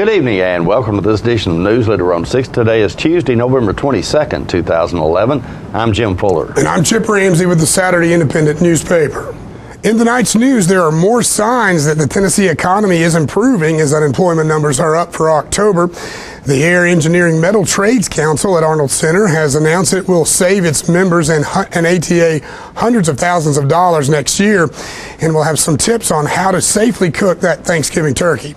Good evening and welcome to this edition of Newsleader on 6. Today is Tuesday, November 22nd, 2011. I'm Jim Fuller. And I'm Chip Ramsey with the Saturday Independent newspaper. In tonight's news, there are more signs that the Tennessee economy is improving as unemployment numbers are up for October. The Air Engineering Metal Trades Council at Arnold Center has announced it will save its members and ATA hundreds of thousands of dollars next year, and we'll have some tips on how to safely cook that Thanksgiving turkey.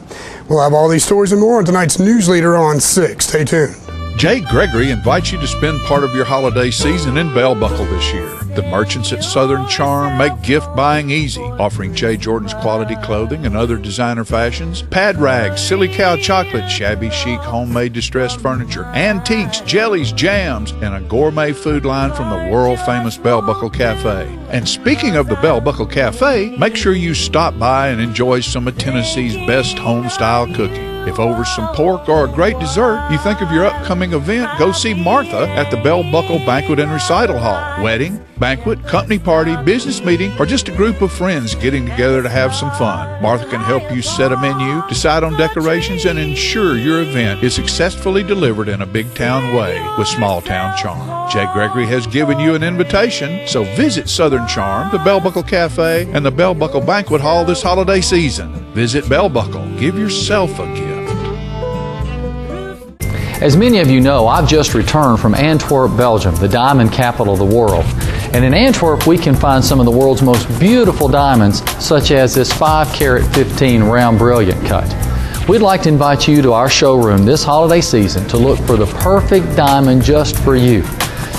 We'll have all these stories and more on tonight's Newsleader on 6. Stay tuned. Jay Gregory invites you to spend part of your holiday season in Bell Buckle this year. The merchants at Southern Charm make gift buying easy, offering Jay Jordan's quality clothing and other designer fashions, pad rags, silly cow chocolate, shabby chic homemade distressed furniture, antiques, jellies, jams, and a gourmet food line from the world-famous Bell Buckle Cafe. And speaking of the Bell Buckle Cafe, make sure you stop by and enjoy some of Tennessee's best home-style cooking. If over some pork or a great dessert you think of your upcoming event, go see Martha at the Bell Buckle Banquet and Recital Hall. Wedding, banquet, company party, business meeting, or just a group of friends getting together to have some fun. Martha can help you set a menu, decide on decorations, and ensure your event is successfully delivered in a big town way with small town charm. Jay Gregory has given you an invitation, so visit Southern Charm, the Bell Buckle Cafe, and the Bell Buckle Banquet Hall this holiday season. Visit Bell Buckle. Give yourself a gift. As many of you know, I've just returned from Antwerp, Belgium, the diamond capital of the world. And in Antwerp, we can find some of the world's most beautiful diamonds, such as this 5-carat 15 round brilliant cut. We'd like to invite you to our showroom this holiday season to look for the perfect diamond just for you.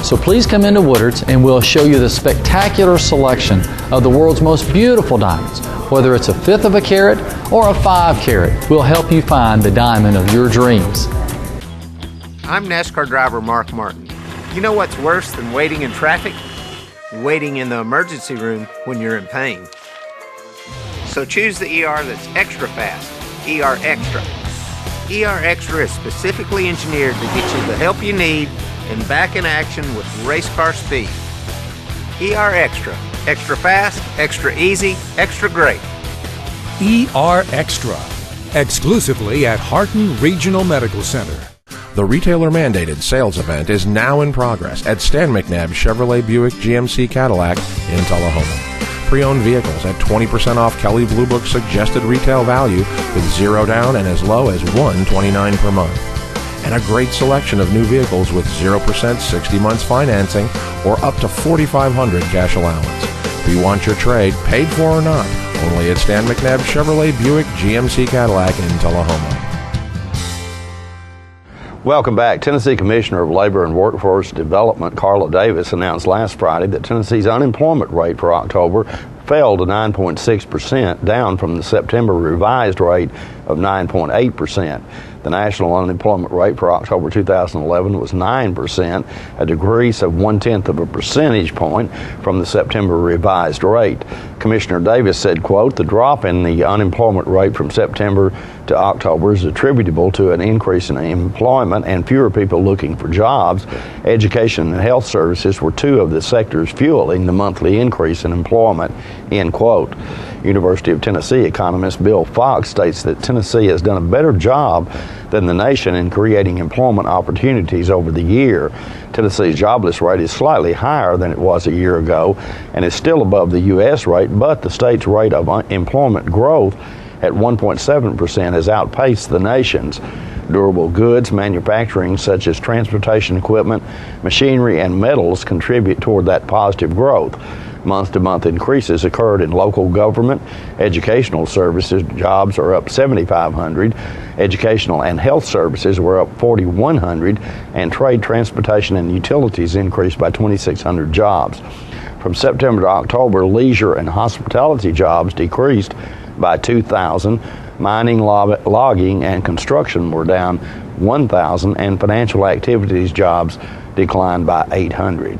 So please come into Woodard's and we'll show you the spectacular selection of the world's most beautiful diamonds. Whether it's a 1/5 of a carat or a 5-carat, we'll help you find the diamond of your dreams. I'm NASCAR driver Mark Martin. You know what's worse than waiting in traffic? Waiting in the emergency room when you're in pain. So choose the ER that's extra fast, ER Extra. ER Extra is specifically engineered to get you the help you need and back in action with race car speed. ER Extra. Extra fast, extra easy, extra great. ER Extra. Exclusively at Harton Regional Medical Center. The retailer-mandated sales event is now in progress at Stan McNabb Chevrolet Buick GMC Cadillac in Tullahoma. Pre-owned vehicles at 20% off Kelley Blue Book suggested retail value with 0 down and as low as $129 per month. And a great selection of new vehicles with 0% 60 months financing or up to $4,500 cash allowance. If you want your trade, paid for or not, only at Stan McNabb Chevrolet Buick GMC Cadillac in Tullahoma. Welcome back. Tennessee Commissioner of Labor and Workforce Development Carla Davis announced last Friday that Tennessee's unemployment rate for October fell to 9.6%, down from the September revised rate of 9.8%. The national unemployment rate for October 2011 was 9%, a decrease of 0.1 of a percentage point from the September revised rate. Commissioner Davis said, quote, "The drop in the unemployment rate from September to October is attributable to an increase in employment and fewer people looking for jobs. Education and health services were two of the sectors fueling the monthly increase in employment," end quote. University of Tennessee economist Bill Fox states that Tennessee has done a better job than the nation in creating employment opportunities over the year. Tennessee's jobless rate is slightly higher than it was a year ago and is still above the U.S. rate, but the state's rate of employment growth at 1.7% has outpaced the nation's. Durable goods manufacturing such as transportation equipment, machinery, and metals contribute toward that positive growth. Month-to-month increases occurred in local government, educational services jobs are up 7,500, educational and health services were up 4,100, and trade, transportation, and utilities increased by 2,600 jobs. From September to October, leisure and hospitality jobs decreased by 2,000, mining, logging, and construction were down 1,000, and financial activities jobs declined by 800.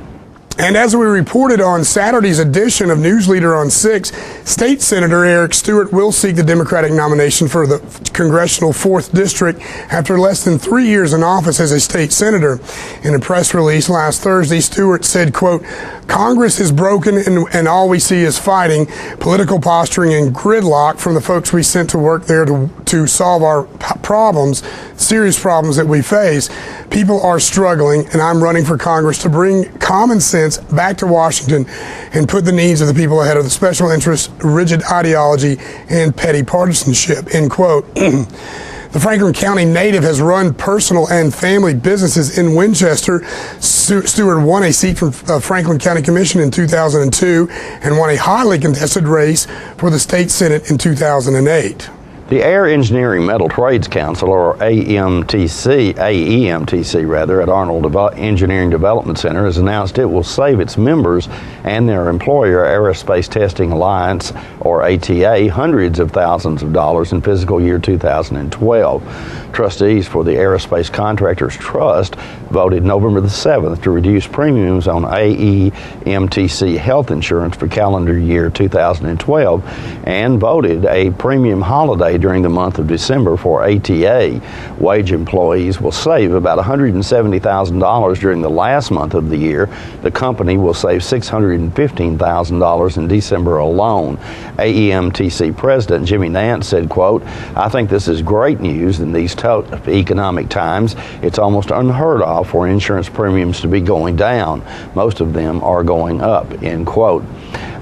And as we reported on Saturday's edition of Newsleader on 6, State Senator Eric Stewart will seek the Democratic nomination for the Congressional 4th District after less than 3 years in office as a state senator. In a press release last Thursday, Stewart said, quote, "Congress is broken and all we see is fighting, political posturing, and gridlock from the folks we sent to work there to solve our problems, serious problems that we face. People are struggling, and I'm running for Congress to bring common sense back to Washington and put the needs of the people ahead of the special interests, rigid ideology, and petty partisanship," end quote. The Franklin County native has run personal and family businesses in Winchester. Stewart won a seat from Franklin County Commission in 2002 and won a hotly contested race for the state Senate in 2008. The Air Engineering Metal Trades Council, or AEMTC at Arnold Engineering Development Center, has announced it will save its members and their employer, Aerospace Testing Alliance, or ATA, hundreds of thousands of dollars in fiscal year 2012. Trustees for the Aerospace Contractors Trust voted November the 7th to reduce premiums on AEMTC health insurance for calendar year 2012 and voted a premium holiday during the month of December for ATA. Wage employees will save about $170,000 during the last month of the year. The company will save $615,000 in December alone. AEMTC President Jimmy Nance said, quote, "I think this is great news in these tough economic times. It's almost unheard of for insurance premiums to be going down. Most of them are going up," end quote.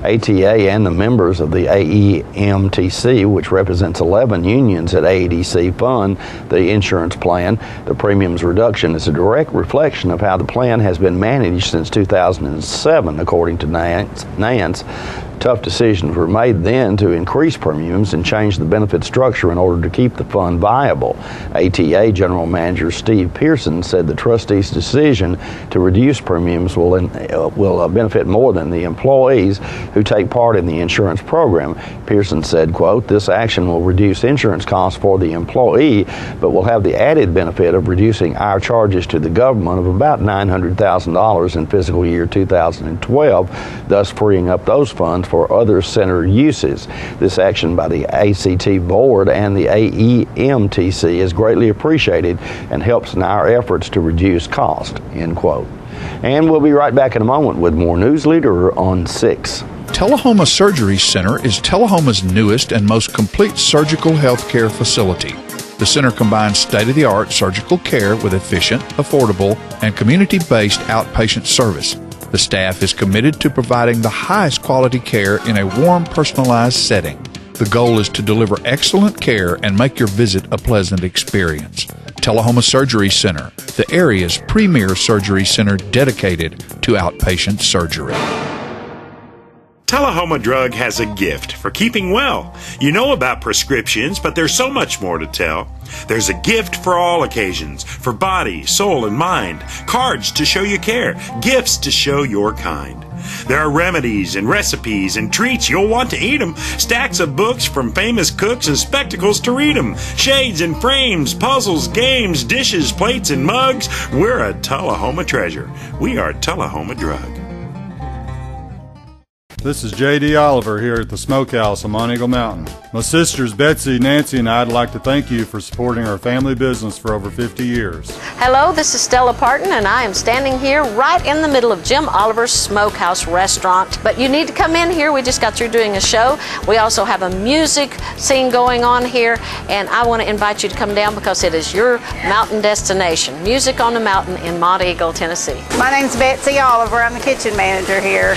ATA and the members of the AEMTC, which represents 11 unions at AEDC, fund the insurance plan. The premiums reduction is a direct reflection of how the plan has been managed since 2007, according to Nance. Tough decisions were made then to increase premiums and change the benefit structure in order to keep the fund viable. ATA General Manager Steve Pearson said the trustees' decision to reduce premiums will benefit more than the employees who take part in the insurance program. Pearson said, quote, "This action will reduce insurance costs for the employee, but will have the added benefit of reducing our charges to the government of about $900,000 in fiscal year 2012, thus freeing up those funds for other center uses. This action by the ACT Board and the AEMTC is greatly appreciated and helps in our efforts to reduce cost," end quote. And we'll be right back in a moment with more Newsleader on 6. Tullahoma Surgery Center is Tullahoma's newest and most complete surgical health care facility. The center combines state-of-the-art surgical care with efficient, affordable, and community-based outpatient service. The staff is committed to providing the highest quality care in a warm, personalized setting. The goal is to deliver excellent care and make your visit a pleasant experience. Tullahoma Surgery Center, the area's premier surgery center dedicated to outpatient surgery. Tullahoma Drug has a gift for keeping well. You know about prescriptions, but there's so much more to tell. There's a gift for all occasions, for body, soul, and mind. Cards to show you care, gifts to show your kind. There are remedies and recipes and treats, you'll want to eat them. Stacks of books from famous cooks and spectacles to read them. Shades and frames, puzzles, games, dishes, plates, and mugs. We're a Tullahoma treasure. We are Tullahoma Drug. This is J.D. Oliver here at the Smokehouse on Mount Eagle Mountain. My sisters Betsy, Nancy, and I'd like to thank you for supporting our family business for over 50 years. Hello, this is Stella Parton, and I am standing here right in the middle of Jim Oliver's Smokehouse restaurant. But you need to come in here. We just got through doing a show. We also have a music scene going on here, and I want to invite you to come down because it is your mountain destination. Music on the Mountain in Mount Eagle, Tennessee. My name's Betsy Oliver. I'm the kitchen manager here.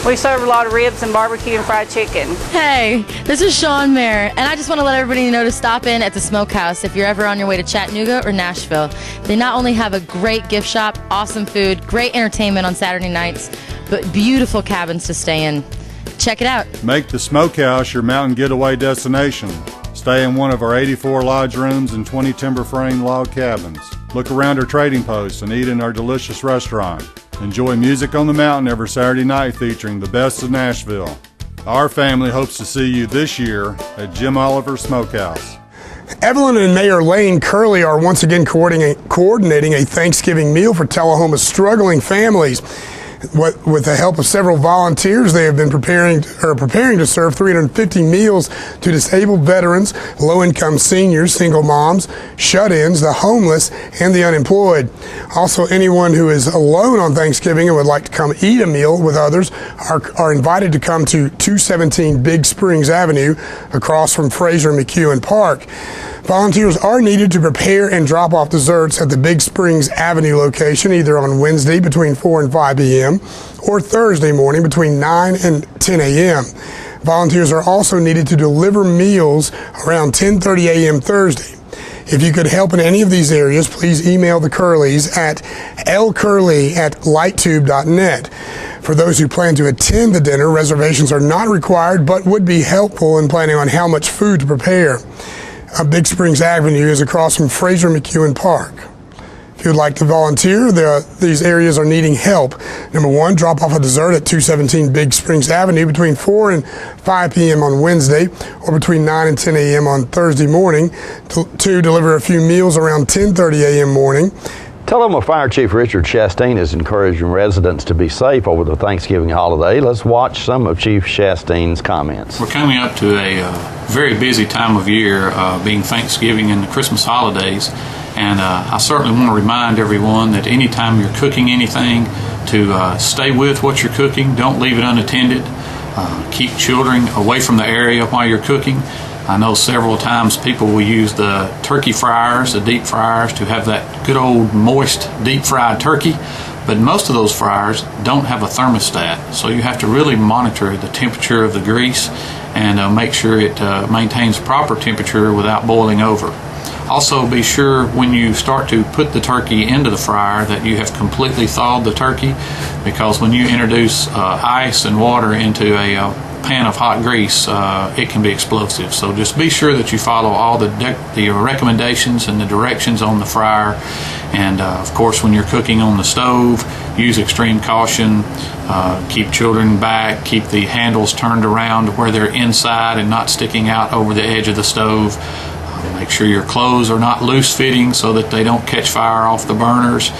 We serve a lot of ribs and barbecue and fried chicken. Hey, this is Sean Mayer, and I just want to let everybody know to stop in at the Smokehouse if you're ever on your way to Chattanooga or Nashville. They not only have a great gift shop, awesome food, great entertainment on Saturday nights, but beautiful cabins to stay in. Check it out. Make the Smokehouse your mountain getaway destination. Stay in one of our 84 lodge rooms and 20 timber frame log cabins. Look around our trading posts and eat in our delicious restaurant. Enjoy music on the mountain every Saturday night featuring the best of Nashville. Our family hopes to see you this year at Jim Oliver Smokehouse. Evelyn and Mayor Lane Curley are once again coordinating a Thanksgiving meal for Tullahoma's struggling families. With the help of several volunteers, they have been preparing to serve 350 meals to disabled veterans, low-income seniors, single moms, shut-ins, the homeless, and the unemployed. Also, anyone who is alone on Thanksgiving and would like to come eat a meal with others are invited to come to 217 Big Springs Avenue across from Fraser McEwen Park. Volunteers are needed to prepare and drop off desserts at the Big Springs Avenue location either on Wednesday between 4 and 5 p.m. or Thursday morning between 9 and 10 a.m. Volunteers are also needed to deliver meals around 10:30 a.m. Thursday. If you could help in any of these areas, please email the Curleys at lcurley@lighttube.net. For those who plan to attend the dinner, reservations are not required but would be helpful in planning on how much food to prepare. Big Springs Avenue is across from Fraser McEwen Park. If you'd like to volunteer, these areas are needing help. Number one, drop off a dessert at 217 Big Springs Avenue between 4 and 5 p.m. on Wednesday or between 9 and 10 a.m. on Thursday morning. Two, deliver a few meals around 10:30 a.m. morning. Tullahoma Fire Chief Richard Chastain is encouraging residents to be safe over the Thanksgiving holiday. Let's watch some of Chief Chastain's comments. We're coming up to a very busy time of year, being Thanksgiving and the Christmas holidays, and I certainly want to remind everyone that anytime you're cooking anything, to stay with what you're cooking. Don't leave it unattended. Keep children away from the area while you're cooking. I know several times people will use the turkey fryers, the deep fryers, to have that good old moist deep fried turkey, but most of those fryers don't have a thermostat, so you have to really monitor the temperature of the grease and make sure it maintains proper temperature without boiling over. Also, be sure when you start to put the turkey into the fryer that you have completely thawed the turkey, because when you introduce ice and water into a pan of hot grease, it can be explosive. So just be sure that you follow all the recommendations and the directions on the fryer. And of course, when you're cooking on the stove, use extreme caution. Keep children back. Keep the handles turned around where they're inside and not sticking out over the edge of the stove. Make sure your clothes are not loose fitting so that they don't catch fire off the burners.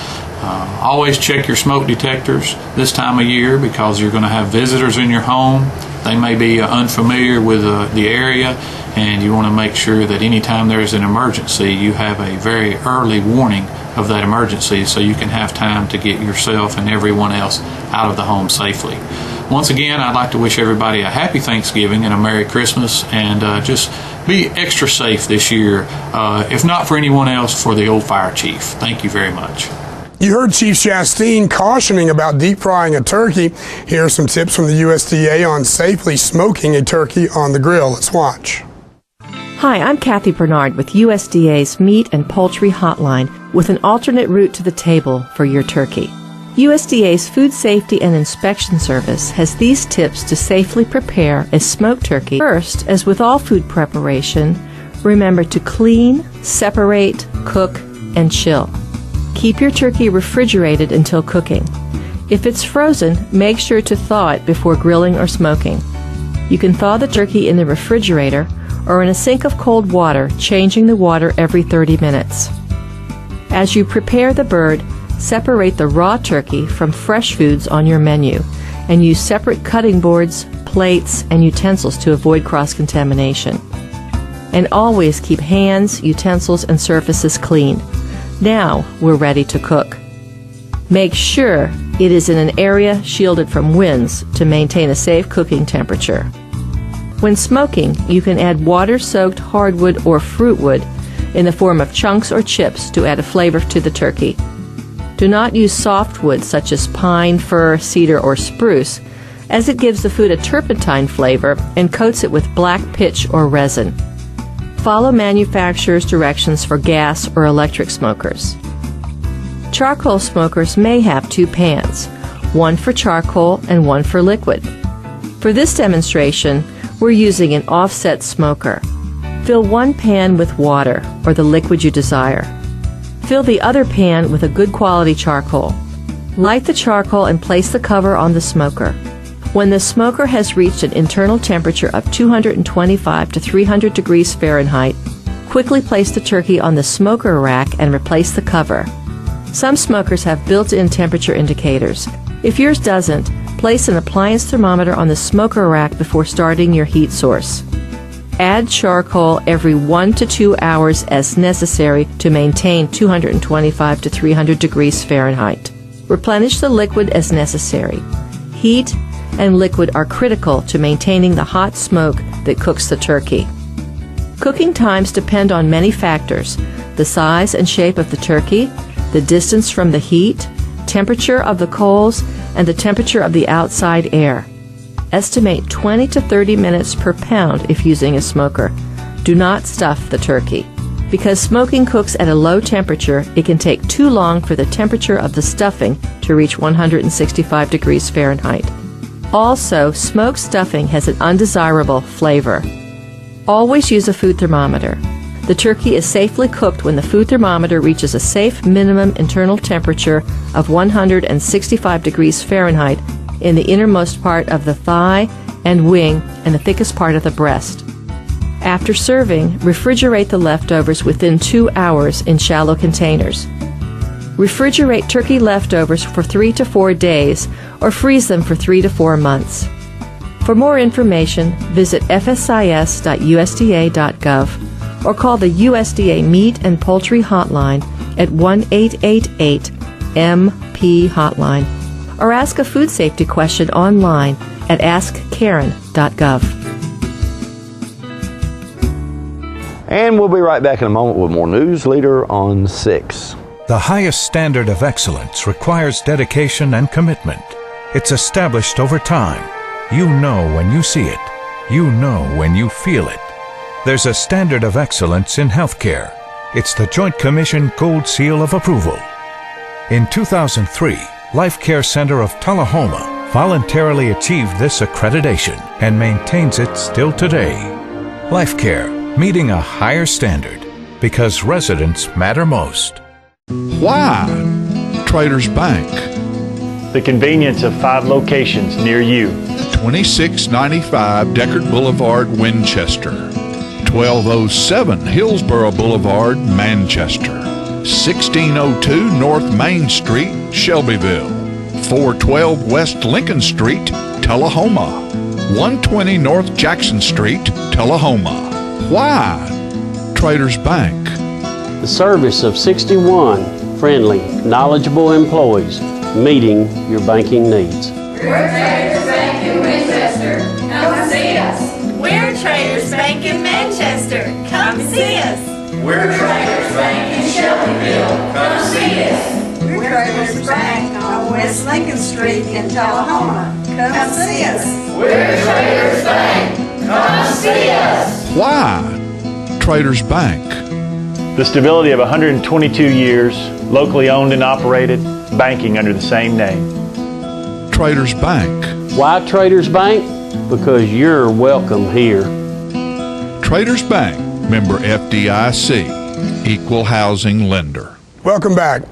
Always check your smoke detectors this time of year, because you're going to have visitors in your home. They may be unfamiliar with the area, and you want to make sure that anytime there's an emergency, you have a very early warning of that emergency so you can have time to get yourself and everyone else out of the home safely. Once again, I'd like to wish everybody a happy Thanksgiving and a Merry Christmas, and just be extra safe this year, if not for anyone else, for the old fire chief. Thank you very much. You heard Chief Chastain cautioning about deep frying a turkey. Here are some tips from the USDA on safely smoking a turkey on the grill. Let's watch. Hi, I'm Kathy Bernard with USDA's Meat and Poultry Hotline with an alternate route to the table for your turkey. USDA's Food Safety and Inspection Service has these tips to safely prepare a smoked turkey. First, as with all food preparation, remember to clean, separate, cook, and chill. Keep your turkey refrigerated until cooking. If it's frozen, make sure to thaw it before grilling or smoking. You can thaw the turkey in the refrigerator or in a sink of cold water, changing the water every 30 minutes. As you prepare the bird, separate the raw turkey from fresh foods on your menu and use separate cutting boards, plates, and utensils to avoid cross-contamination. And always keep hands, utensils, and surfaces clean. Now we're ready to cook. Make sure it is in an area shielded from winds to maintain a safe cooking temperature. When smoking, you can add water-soaked hardwood or fruit wood in the form of chunks or chips to add a flavor to the turkey. Do not use softwood such as pine, fir, cedar, or spruce, as it gives the food a turpentine flavor and coats it with black pitch or resin. Follow manufacturer's directions for gas or electric smokers. Charcoal smokers may have two pans, one for charcoal and one for liquid. For this demonstration, we're using an offset smoker. Fill one pan with water or the liquid you desire. Fill the other pan with a good quality charcoal. Light the charcoal and place the cover on the smoker. When the smoker has reached an internal temperature of 225 to 300 degrees Fahrenheit, quickly place the turkey on the smoker rack and replace the cover. Some smokers have built-in temperature indicators. If yours doesn't, place an appliance thermometer on the smoker rack before starting your heat source. Add charcoal every 1 to 2 hours as necessary to maintain 225 to 300 degrees Fahrenheit. Replenish the liquid as necessary. Heat and liquid are critical to maintaining the hot smoke that cooks the turkey. Cooking times depend on many factors: the size and shape of the turkey, the distance from the heat, temperature of the coals, and the temperature of the outside air. Estimate 20 to 30 minutes per pound if using a smoker. Do not stuff the turkey. Because smoking cooks at a low temperature, it can take too long for the temperature of the stuffing to reach 165 degrees Fahrenheit. Also, smoked stuffing has an undesirable flavor. Always use a food thermometer. The turkey is safely cooked when the food thermometer reaches a safe minimum internal temperature of 165 degrees Fahrenheit in the innermost part of the thigh and wing and the thickest part of the breast. After serving, refrigerate the leftovers within 2 hours in shallow containers. Refrigerate turkey leftovers for 3 to 4 days or freeze them for 3 to 4 months. For more information, visit fsis.usda.gov or call the USDA Meat and Poultry Hotline at 1-888-MP-HOTLINE or ask a food safety question online at askkaren.gov. And we'll be right back in a moment with more Newsleader on 6. The highest standard of excellence requires dedication and commitment. It's established over time. You know when you see it. You know when you feel it. There's a standard of excellence in healthcare. It's the Joint Commission Gold Seal of Approval. In 2003, Life Care Center of Tullahoma voluntarily achieved this accreditation and maintains it still today. Life Care, meeting a higher standard because residents matter most. Why? Traders Bank. The convenience of 5 locations near you. 2695 Deckard Boulevard, Winchester. 1207 Hillsborough Boulevard, Manchester. 1602 North Main Street, Shelbyville. 412 West Lincoln Street, Tullahoma. 120 North Jackson Street, Tullahoma. Why? Traders Bank. The service of 61 friendly, knowledgeable employees meeting your banking needs. We're Traders Bank in Winchester. Come see us. We're Traders Bank in Manchester. Come see us. We're Traders Bank in Shelbyville. Come see us. We're Traders Bank on West Lincoln Street in Tullahoma. Come see us. We're Traders Bank. Come see us. Why? Traders Bank. The stability of 122 years, locally owned and operated, banking under the same name. Traders Bank. Why Traders Bank? Because you're welcome here. Traders Bank, member FDIC, equal housing lender. Welcome back.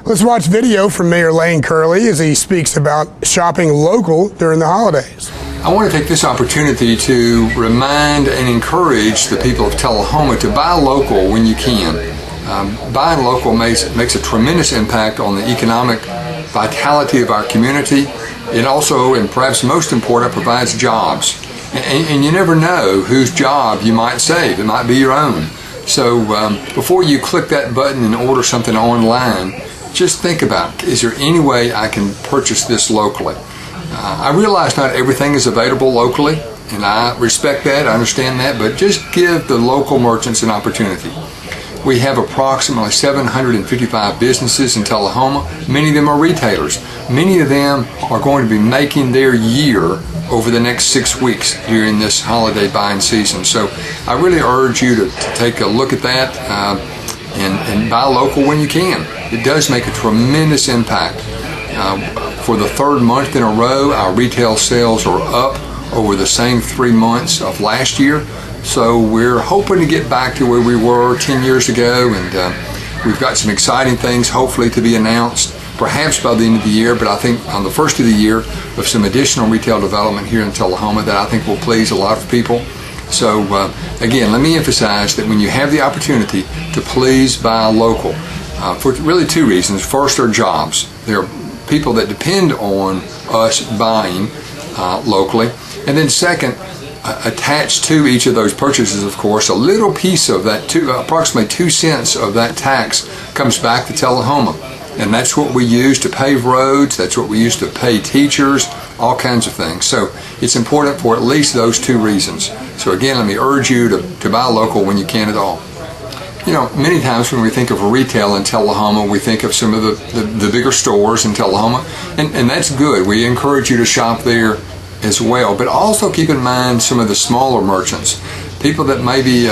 Let's watch video from Mayor Lane Curley as he speaks about shopping local during the holidays. I want to take this opportunity to remind and encourage the people of Tullahoma to buy local when you can. Buying local makes a tremendous impact on the economic vitality of our community. It also, and perhaps most important, provides jobs. And you never know whose job you might save. It might be your own. So before you click that button and order something online, just think about, is there any way I can purchase this locally? I realize not everything is available locally, and I respect that, I understand that, but just give the local merchants an opportunity. We have approximately 755 businesses in Tullahoma. Many of them are retailers. Many of them are going to be making their year over the next 6 weeks during this holiday buying season. So I really urge you to take a look at that and buy local when you can. It does make a tremendous impact. For the 3rd month in a row, our retail sales are up over the same 3 months of last year. So we're hoping to get back to where we were 10 years ago, and we've got some exciting things hopefully to be announced, perhaps by the end of the year, but I think on the first of the year of some additional retail development here in Tullahoma that I think will please a lot of people. So again, let me emphasize that when you have the opportunity to please buy local, for really 2 reasons. First, are jobs. There are people that depend on us buying locally. And then second, attached to each of those purchases, of course, a little piece of that, approximately 2 cents of that tax comes back to Tullahoma. And that's what we use to pave roads, that's what we use to pay teachers, all kinds of things. So it's important for at least those 2 reasons. So again, let me urge you to buy local when you can at all. You know, many times when we think of retail in Tullahoma, we think of some of the bigger stores in Tullahoma, and that's good. We encourage you to shop there as well, but also keep in mind some of the smaller merchants, people that maybe,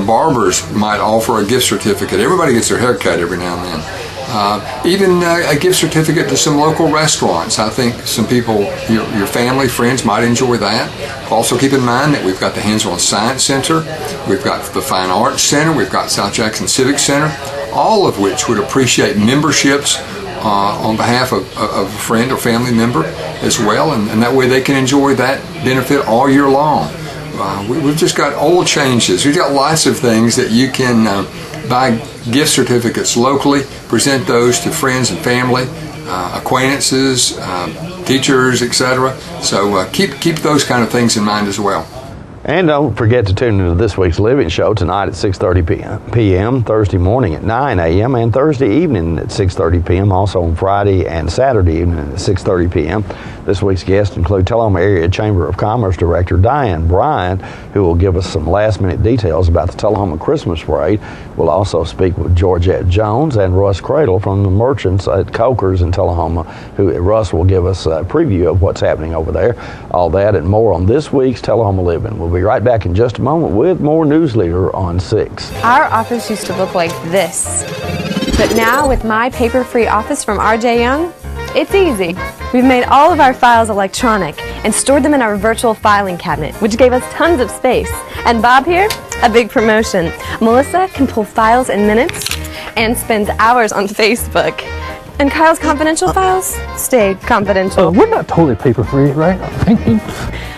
barbers might offer a gift certificate. Everybody gets their hair cut every now and then. Even a gift certificate to some local restaurants. I think some people, your family, friends might enjoy that. Also keep in mind that we've got the Hands-On Science Center, we've got the Fine Arts Center, we've got South Jackson Civic Center, all of which would appreciate memberships on behalf of a friend or family member as well, and that way they can enjoy that benefit all year long. We've just got oil changes. We've got lots of things that you can buy gift certificates locally, present those to friends and family, acquaintances, teachers, etc. So keep those kind of things in mind as well. And don't forget to tune into this week's Living Show tonight at 6:30 p.m., Thursday morning at 9 a.m., and Thursday evening at 6:30 p.m., also on Friday and Saturday evening at 6:30 p.m. This week's guests include Tullahoma Area Chamber of Commerce Director Diane Bryant, who will give us some last-minute details about the Tullahoma Christmas Parade. We'll also speak with Georgette Jones and Russ Cradle from the merchants at Coker's in Tullahoma, Russ will give us a preview of what's happening over there. All that and more on this week's Tullahoma Living. We'll be right back in just a moment with more Newsleader on 6. Our office used to look like this, but now with my paper-free office from R.J. Young, it's easy. We've made all of our files electronic and stored them in our virtual filing cabinet, which gave us tons of space. And Bob here, a big promotion. Melissa can pull files in minutes and spends hours on Facebook. And Kyle's confidential files stay confidential. We're not totally paper-free, right?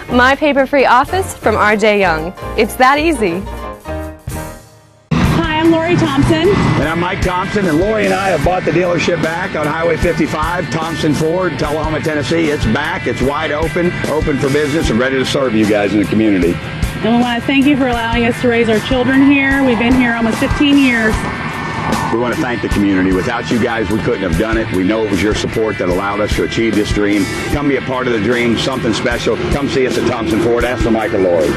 My paper-free office from R.J. Young. It's that easy. Hi, I'm Lori Thompson. And I'm Mike Thompson, and Lori and I have bought the dealership back on Highway 55, Thompson Ford, Tullahoma, Tennessee. It's back, it's wide open for business, and ready to serve you guys in the community. And we want to thank you for allowing us to raise our children here. We've been here almost 15 years. We want to thank the community. Without you guys, we couldn't have done it. We know it was your support that allowed us to achieve this dream. Come be a part of the dream, something special. Come see us at Thompson Ford. Ask for Mike or Lori.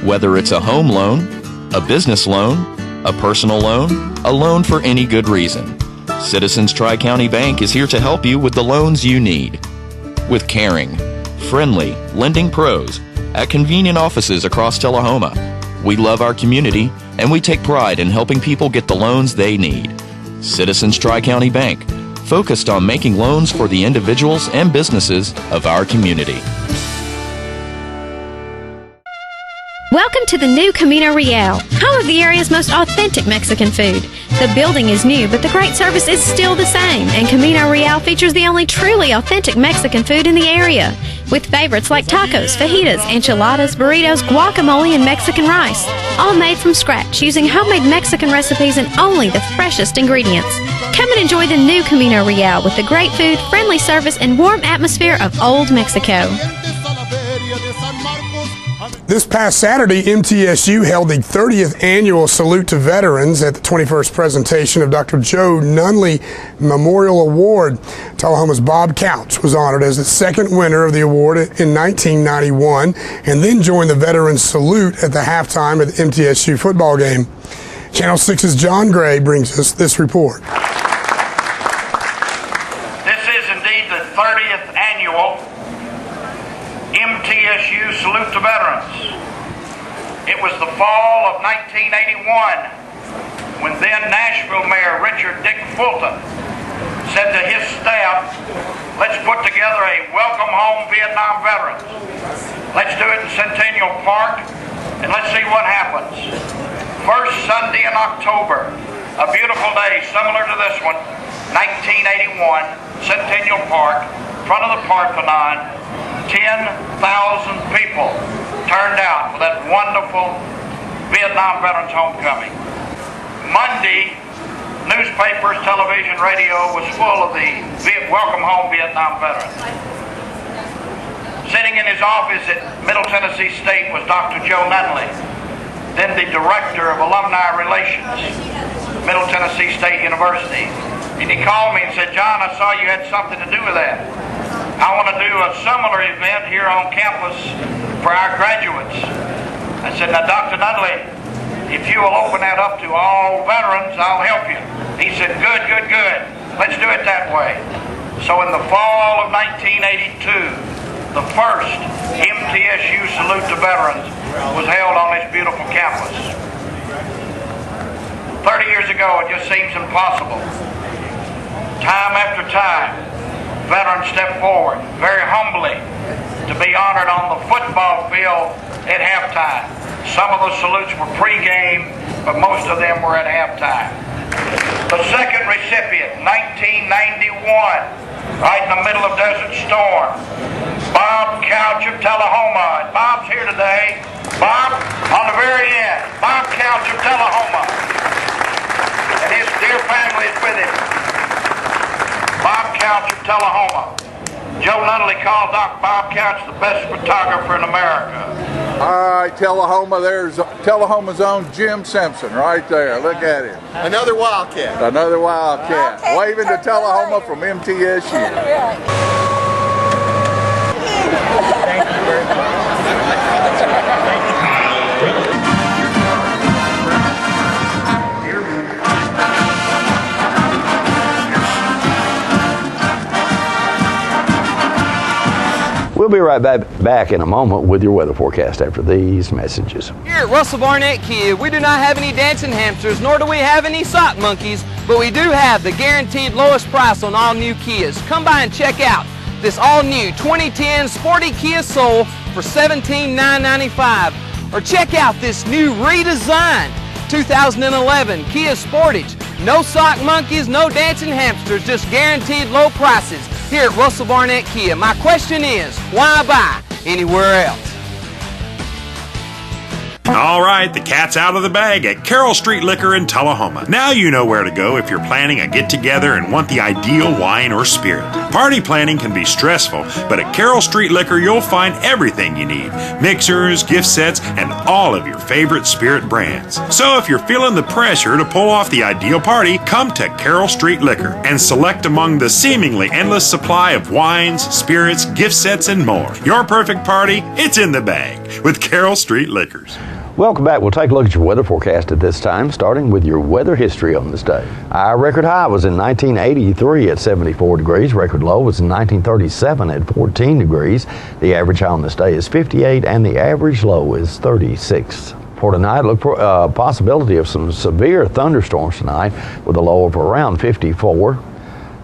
Whether it's a home loan, a business loan, a personal loan, a loan for any good reason, Citizens TriCounty Bank is here to help you with the loans you need. With caring, friendly, lending pros at convenient offices across Tullahoma, we love our community, and we take pride in helping people get the loans they need. Citizens TriCounty Bank, focused on making loans for the individuals and businesses of our community. Welcome to the new Camino Real, home of the area's most authentic Mexican food. The building is new, but the great service is still the same, and Camino Real features the only truly authentic Mexican food in the area, with favorites like tacos, fajitas, enchiladas, burritos, guacamole, and Mexican rice, all made from scratch using homemade Mexican recipes and only the freshest ingredients. Come and enjoy the new Camino Real with the great food, friendly service, and warm atmosphere of Old Mexico. This past Saturday, MTSU held the 30th annual Salute to Veterans at the 21st presentation of Dr. Joe Nunley Memorial Award. Tullahoma's Bob Couch was honored as the second winner of the award in 1991 and then joined the Veterans Salute at the halftime of the MTSU football game. Channel 6's John Gray brings us this report. This is indeed the 30th annual MTSU Salute to Veterans. It was the fall of 1981 when then Nashville Mayor Richard Dick Fulton said to his staff, let's put together a welcome home Vietnam veterans. Let's do it in Centennial Park and let's see what happens. First Sunday in October, a beautiful day similar to this one, 1981, Centennial Park, front of the Parthenon. 10,000 people turned out for that wonderful Vietnam Veterans Homecoming. Monday newspapers, television, radio was full of the Welcome Home Vietnam veterans. Sitting in his office at Middle Tennessee State was Dr. Joe Nunley, then the Director of Alumni Relations, Middle Tennessee State University. And he called me and said, John, I saw you had something to do with that. I want to do a similar event here on campus for our graduates. I said, now, Dr. Nunley, if you will open that up to all veterans, I'll help you. He said, good, good, good. Let's do it that way. So in the fall of 1982, the first MTSU Salute to Veterans was held on this beautiful campus. 30 years ago, it just seems impossible. Time after time, veterans stepped forward very humbly to be honored on the football field at halftime. Some of the salutes were pre-game, but most of them were at halftime. The second recipient, 1991, right in the middle of Desert Storm, Bob Couch of Tullahoma. And Bob's here today. Bob, on the very end, Bob Couch of Tullahoma. And his dear family is with him. Bob Couch of Tullahoma. Joe Nunley called Bob Couch the best photographer in America. All right, Tullahoma, there's Tullahoma's own Jim Simpson right there. Look at him. Another Wildcat. Another Wildcat. Okay. Waving to Tullahoma from MTSU. Thank you very much. We'll be right back in a moment with your weather forecast after these messages. Here at Russell Barnett Kia, we do not have any dancing hamsters, nor do we have any sock monkeys, but we do have the guaranteed lowest price on all new Kias. Come by and check out this all-new 2010 Sporty Kia Soul for $17,995. Or check out this new redesigned 2011 Kia Sportage. No sock monkeys, no dancing hamsters, just guaranteed low prices here at Russell Barnett Kia. My question is, why buy anywhere else? All right, the cat's out of the bag at Carroll Street Liquor in Tullahoma. Now you know where to go if you're planning a get-together and want the ideal wine or spirit. Party planning can be stressful, but at Carroll Street Liquor you'll find everything you need. Mixers, gift sets, and all of your favorite spirit brands. So if you're feeling the pressure to pull off the ideal party, come to Carroll Street Liquor and select among the seemingly endless supply of wines, spirits, gift sets, and more. Your perfect party, it's in the bag with Carroll Street Liquors. Welcome back. We'll take a look at your weather forecast at this time, starting with your weather history on this day. Our record high was in 1983 at 74 degrees. Record low was in 1937 at 14 degrees. The average high on this day is 58 and the average low is 36. For tonight, look for a possibility of some severe thunderstorms tonight with a low of around 54.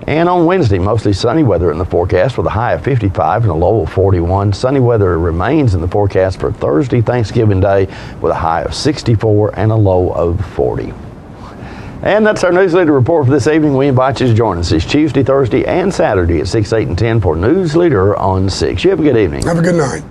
And on Wednesday, mostly sunny weather in the forecast with a high of 55 and a low of 41. Sunny weather remains in the forecast for Thursday, Thanksgiving Day, with a high of 64 and a low of 40. And that's our Newsleader report for this evening. We invite you to join us this Tuesday, Thursday, and Saturday at 6, 8, and 10 for Newsleader on 6. You have a good evening. Have a good night.